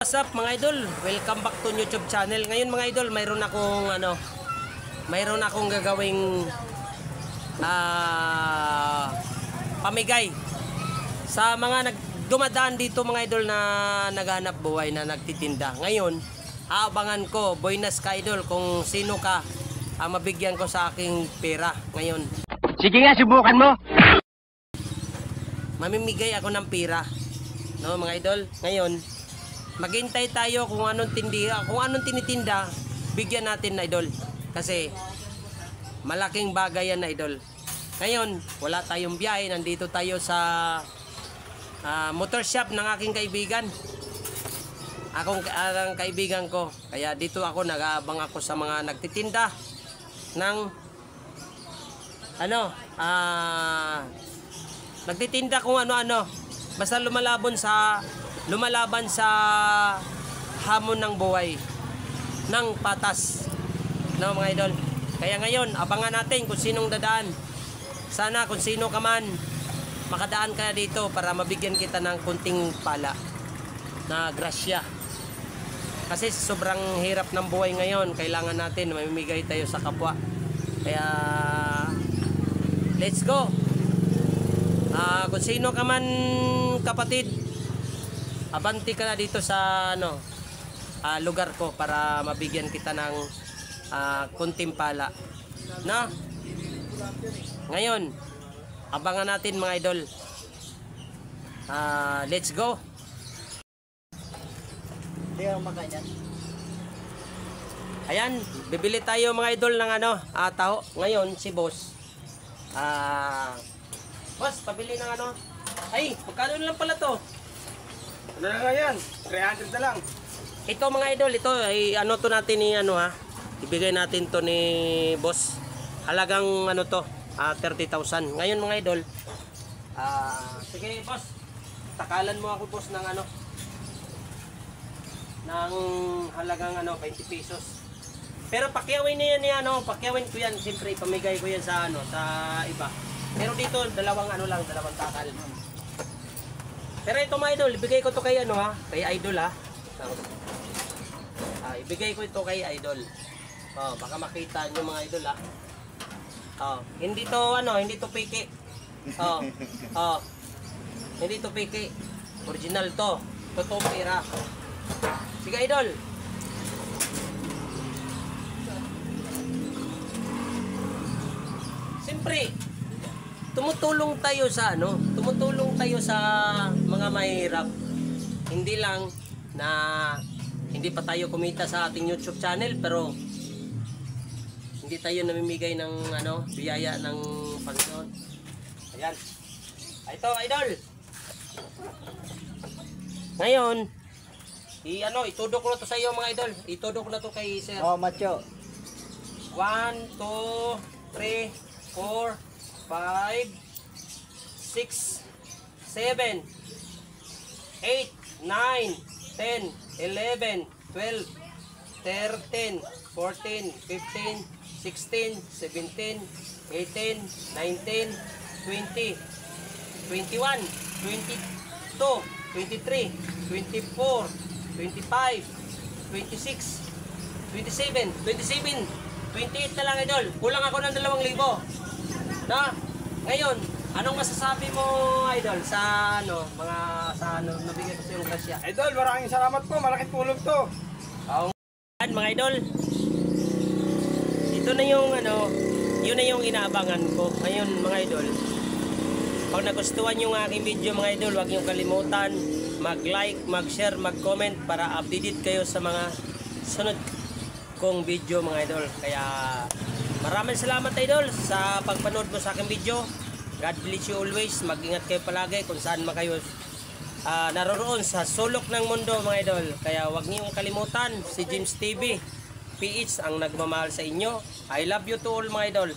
What's up mga idol? Welcome back to YouTube channel. Ngayon mga idol, mayroon akong gagawing pamigay sa mga dumadaan dito mga idol na naghanap buhay, na nagtitinda. Ngayon, aabangan ko, bonus ka idol, kung sino ka mabigyan ko sa aking pera ngayon. Sige nga, subukan mo. Mamimigay ako ng pera. No mga idol, ngayon maghintay tayo kung anong tinitinda, bigyan natin na idol. Kasi malaking bagay yan na idol. Ngayon, wala tayong biyahe, nandito tayo sa motor shop ng aking kaibigan. Ang kaibigan ko. Kaya dito ako, nag-aabang ako sa mga nagtitinda ng nagtitinda kung ano-ano. Basta lumalaban sa hamon ng buhay ng patas, no mga idol. Kaya ngayon abangan natin kung sinong dadaan. Sana kung sino ka man, makadaan ka dito para mabigyan kita ng kunting pala na grasya. Kasi sobrang hirap ng buhay ngayon, kailangan natin mamimigay tayo sa kapwa. Kaya let's go. Kung sino ka man kapatid, abanti ka na dito sa lugar ko para mabigyan kita ng kunting pala. No? Ngayon, abangan natin mga idol. Let's go. Ayan, bibili tayo mga idol ng taho. Ngayon si boss. Boss, pabili ng Ay, magkano lang pala to? Ano na lang yan? 300 na lang. Ito mga idol, ito ay to natin ni ibigay natin to ni boss. Halagang to, 30,000. Ngayon mga idol, sige boss, takalan mo ako boss ng ng halagang 20 pesos. Pero pakyawin na yan pakyawin ko yan, siyempre pamigay ko yan sa sa iba. Pero dito dalawang dalawang takal. Pero ito mga idol, ibigay ko to kay kay idol ibigay ko ito kay idol. Baka makita niyo mga idol hindi to piki. Hindi to piki. Original to. Totoong pera. Sige idol. Siyempre, tumutulong tayo sa mga mahirap. Hindi lang na hindi pa tayo kumita sa ating YouTube channel, pero hindi tayo namimigay ng biyaya ng Panginoon. Ayan. Ito idol. Ngayon, itudok ko na to sa iyo mga idol. Itudok ko na to kay sir. Macho. 1, 2, 3, 4, 5, 6, 7, 8, 9, 10, 11, 12, 13, 14, 15, 16, 17, 18, 19, 20, 21, 22, 23, 24, 25, 26, 27, 28 na lang idol. Kulang ako ng 2,000. Na, ngayon, anong masasabi mo idol sa nabigay ko sa iyong grasya? Idol, maraming salamat po. Malaking tulong to. Mga idol, ito na yung yun na yung inaabangan ko ngayon mga idol. Pag nagustuhan yung aking video mga idol, huwag niyong kalimutan mag-like, mag-share, mag-comment para updated kayo sa mga sunod kong video mga idol. Kaya maraming salamat idol sa pagpanood mo sa aking video. God bless you always. Mag-ingat kayo palagi kung saan kayo naroroon sa sulok ng mundo mga idol. Kaya huwag niyong kalimutan si James TV PH ang nagmamahal sa inyo. I love you to all mga idol.